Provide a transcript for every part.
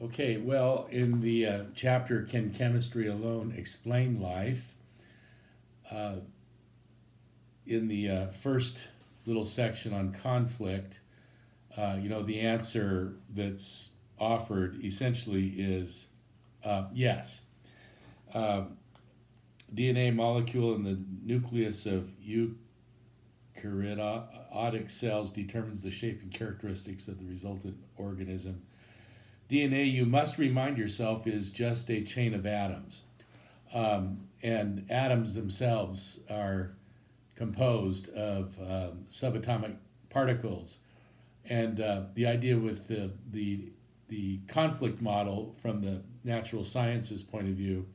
Okay, well, in the chapter Can Chemistry Alone Explain Life? Uh, in the first little section on conflict, the answer that's offered essentially is yes. Uh, DNA molecule in the nucleus of eukaryotic cells determines the shape and characteristics of the resultant organism. DNA, you must remind yourself, is just a chain of atoms. And atoms themselves are composed of subatomic particles. And the idea with the conflict model from the natural sciences point of view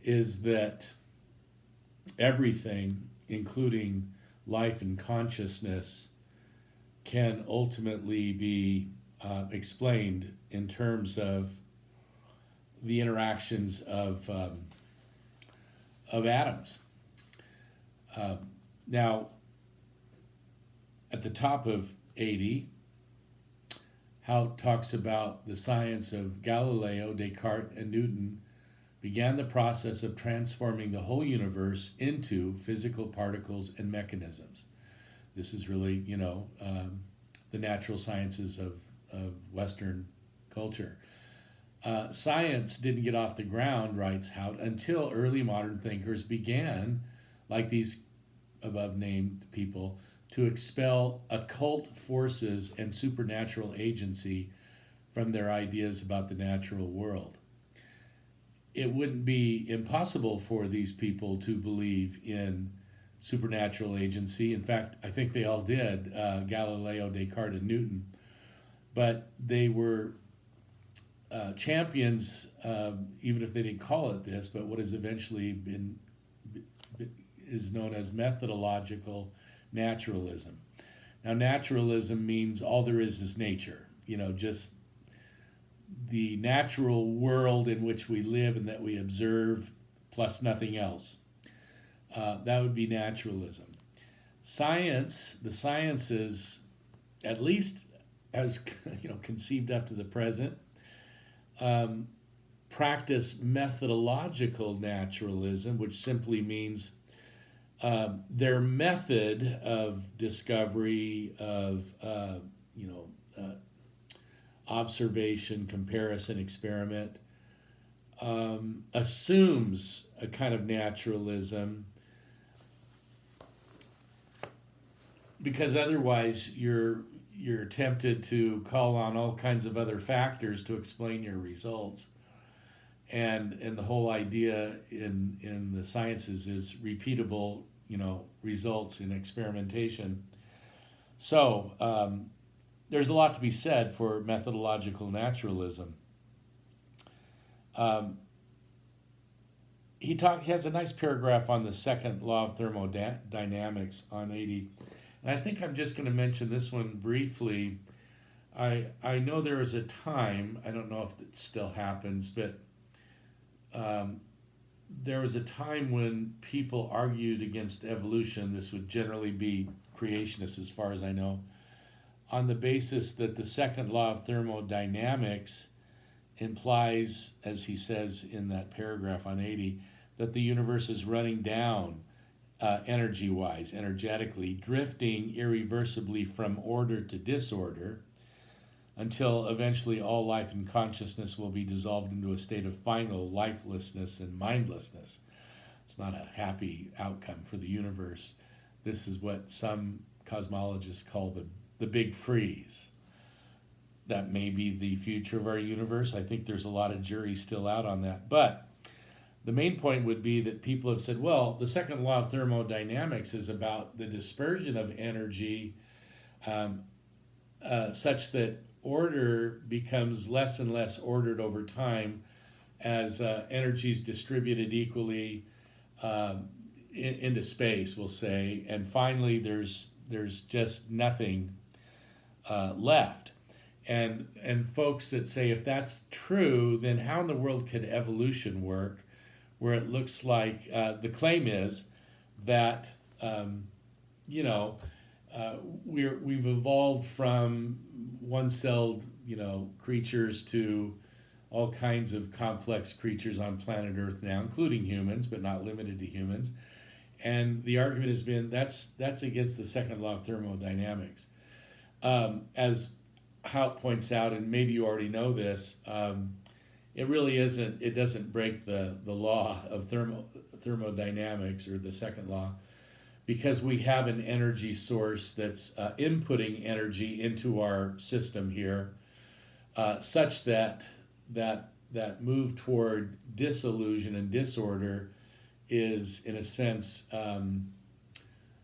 is that everything, including life and consciousness, can ultimately be explained in terms of the interactions of atoms. Now, at the top of 80, how it talks about the science of Galileo, Descartes, and Newton began the process of transforming the whole universe into physical particles and mechanisms. This is really, the natural sciences of Western culture. Science didn't get off the ground, writes Hout, until early modern thinkers began, like these above named people, to expel occult forces and supernatural agency from their ideas about the natural world. It wouldn't be impossible for these people to believe in supernatural agency. In fact, I think they all did, Galileo, Descartes, and Newton. But they were champions, even if they didn't call it this, but what has eventually been is known as methodological naturalism. Now, naturalism means all there is nature, just the natural world in which we live and that we observe, plus nothing else. That would be naturalism. Science, the sciences, at least as conceived up to the present, practice methodological naturalism, which simply means their method of discovery, of observation, comparison, experiment, assumes a kind of naturalism, because otherwise you're tempted to call on all kinds of other factors to explain your results. And the whole idea in the sciences is repeatable, results in experimentation. So there's a lot to be said for methodological naturalism. He has a nice paragraph on the second law of thermodynamics on 80. And I think I'm just going to mention this one briefly. I know there was a time, I don't know if it still happens, but there was a time when people argued against evolution. This would generally be creationists, as far as I know, on the basis that the second law of thermodynamics implies, as he says in that paragraph on 80, that the universe is running down energy-wise, energetically, drifting irreversibly from order to disorder, until eventually all life and consciousness will be dissolved into a state of final lifelessness and mindlessness. It's not a happy outcome for the universe. This is what some cosmologists call the big freeze. That may be the future of our universe. I think there's a lot of jury still out on that. But the main point would be that people have said, well, the second law of thermodynamics is about the dispersion of energy such that order becomes less and less ordered over time as energy is distributed equally into space, we'll say, and finally there's just nothing left. And folks that say, if that's true, then how in the world could evolution work, where it looks like the claim is that we've evolved from one-celled creatures to all kinds of complex creatures on planet Earth now, including humans, but not limited to humans. And the argument has been that's against the second law of thermodynamics. As Hout points out, and maybe you already know this, it really isn't. It doesn't break the law of thermodynamics or the second law, because we have an energy source that's inputting energy into our system here, such that that move toward disillusion and disorder is, in a sense,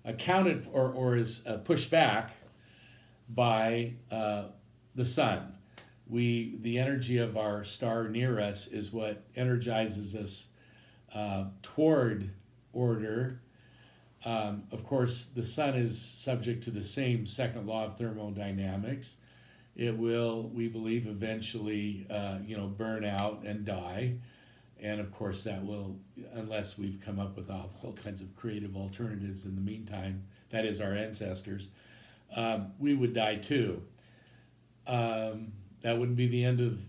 accounted for, or is pushed back by the sun. The energy of our star near us is what energizes us toward order. Of course, the sun is subject to the same second law of thermodynamics. It will, we believe, eventually, burn out and die. And of course, that will, unless we've come up with all kinds of creative alternatives in the meantime, that is, our ancestors, we would die too. That wouldn't be the end of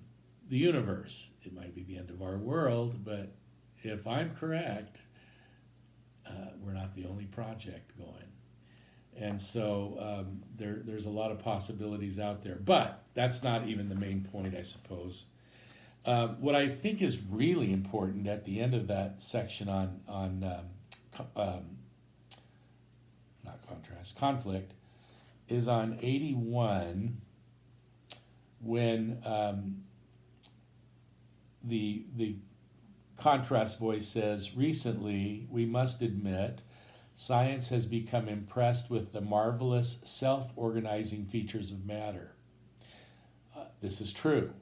the universe. It might be the end of our world, but if I'm correct, we're not the only project going. And so there's a lot of possibilities out there. But that's not even the main point, I suppose. What I think is really important at the end of that section on conflict, is on 81, when the contrast voice says, recently, we must admit, science has become impressed with the marvelous self-organizing features of matter. This is true.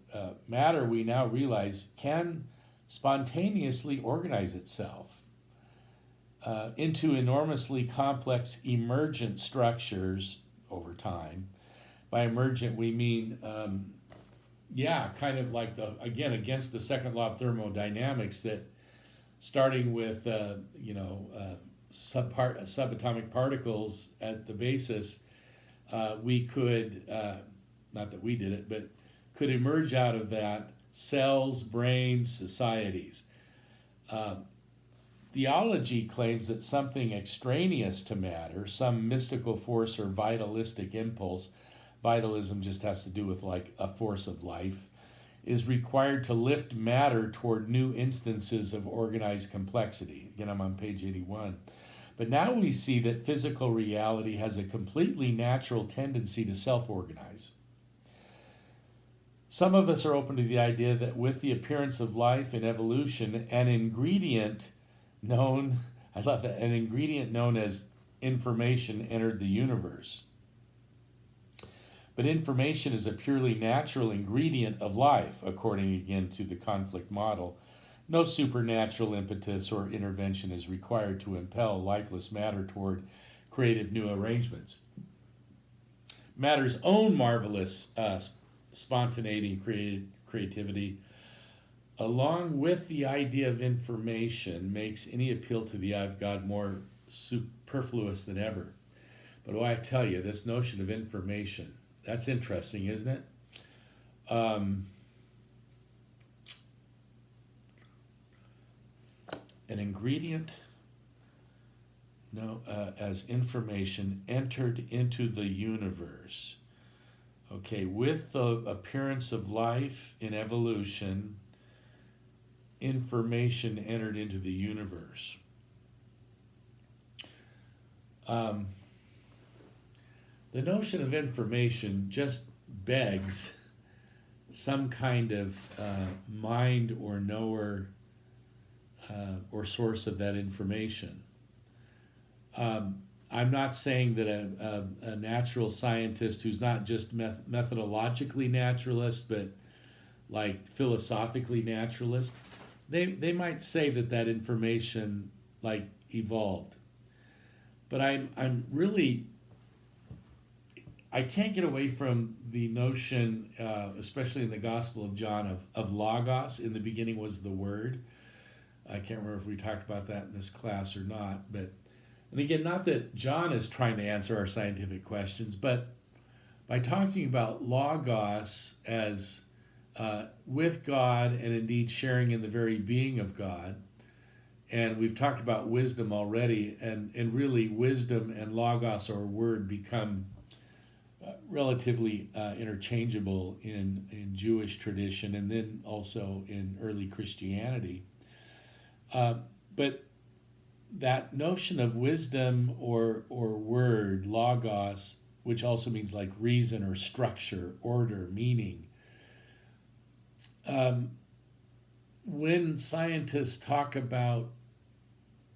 Matter, we now realize, can spontaneously organize itself into enormously complex emergent structures over time. By emergent, we mean, kind of like against the second law of thermodynamics, that starting with, subatomic particles at the basis, we could, not that we did it, but could emerge out of that cells, brains, societies. Theology claims that something extraneous to matter, some mystical force or vitalistic impulse, vitalism just has to do with like a force of life, is required to lift matter toward new instances of organized complexity. Again, I'm on page 81. But now we see that physical reality has a completely natural tendency to self-organize. Some of us are open to the idea that with the appearance of life and evolution, an ingredient known as information entered the universe. But information is a purely natural ingredient of life, according again to the conflict model. No supernatural impetus or intervention is required to impel lifeless matter toward creative new arrangements. Matter's own marvelous spontaneity and creativity, along with the idea of information, makes any appeal to the eye of God more superfluous than ever. But I tell you, this notion of information, that's interesting, isn't it? An ingredient as information entered into the universe. Okay, with the appearance of life in evolution, information entered into the universe. The notion of information just begs some kind of mind or knower or source of that information. I'm not saying that a natural scientist who's not just methodologically naturalist, but like philosophically naturalist, they might say that information like evolved. But I'm really, I can't get away from the notion, especially in the Gospel of John, of logos. In the beginning was the Word. I can't remember if we talked about that in this class or not, but. And again, not that John is trying to answer our scientific questions, but by talking about logos as with God and indeed sharing in the very being of God. And we've talked about wisdom already, and really wisdom and logos or word become relatively interchangeable in Jewish tradition and then also in early Christianity. But that notion of wisdom or word, logos, which also means like reason or structure, order, meaning, when scientists talk about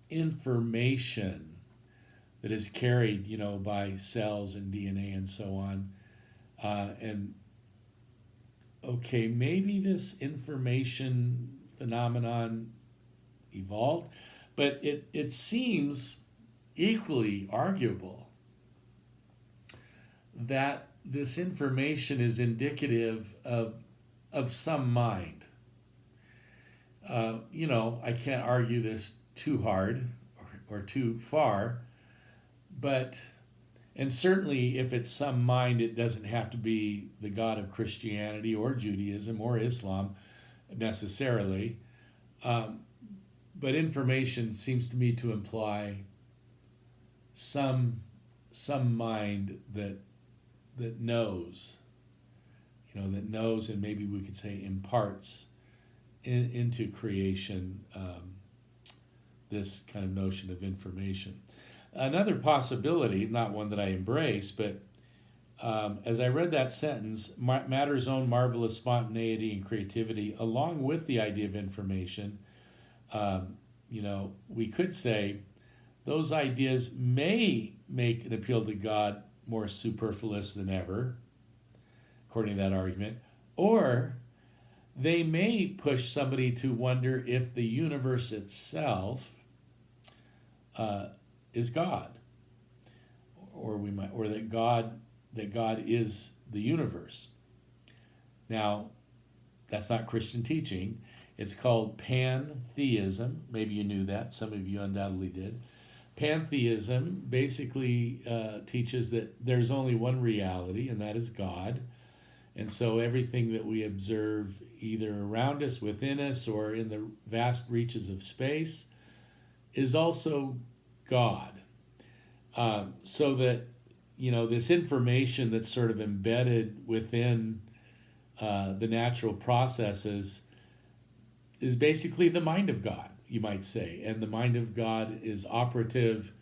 information that is carried, by cells and DNA and so on, and okay, maybe this information phenomenon evolved, but it seems equally arguable that this information is indicative of some mind. I can't argue this too hard or too far, and certainly if it's some mind, it doesn't have to be the God of Christianity or Judaism or Islam necessarily. But information seems to me to imply some mind that knows, that knows, and maybe we could say imparts into creation this kind of notion of information. Another possibility, not one that I embrace, but as I read that sentence, matter's own marvelous spontaneity and creativity, along with the idea of information, we could say those ideas may make an appeal to God more superfluous than ever, according to that argument, or they may push somebody to wonder if the universe itself is God, or that God is the universe. Now, that's not Christian teaching. It's called pantheism. Maybe you knew that. Some of you undoubtedly did. Pantheism basically teaches that there's only one reality, and that is God. And so everything that we observe either around us, within us, or in the vast reaches of space is also God. So that, this information that's sort of embedded within the natural processes is basically the mind of God, you might say. And the mind of God is operative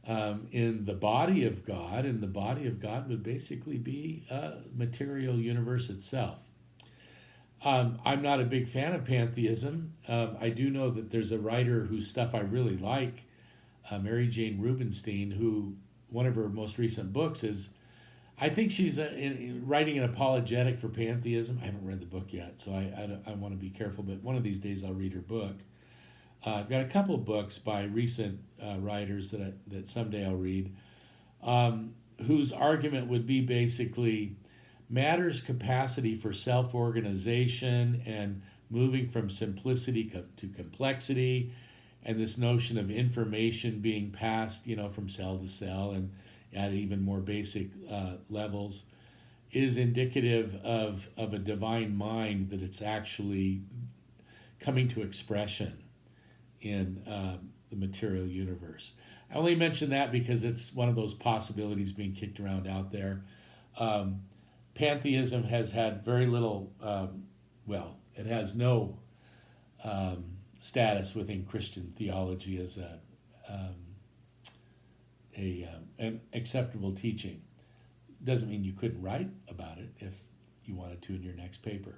in the body of God, and the body of God would basically be material universe itself. I'm not a big fan of pantheism. I do know that there's a writer whose stuff I really like, Mary Jane Rubenstein, who one of her most recent books is, I think she's writing an apologetic for pantheism. I haven't read the book yet, so I want to be careful, but one of these days I'll read her book. I've got a couple of books by recent writers that someday I'll read, whose argument would be basically matter's capacity for self-organization and moving from simplicity to complexity, and this notion of information being passed, from cell to cell and at even more basic levels, is indicative of a divine mind, that it's actually coming to expression in the material universe. I only mention that because it's one of those possibilities being kicked around out there. Pantheism has had very little, it has no status within Christian theology as an acceptable teaching. Doesn't mean you couldn't write about it if you wanted to in your next paper.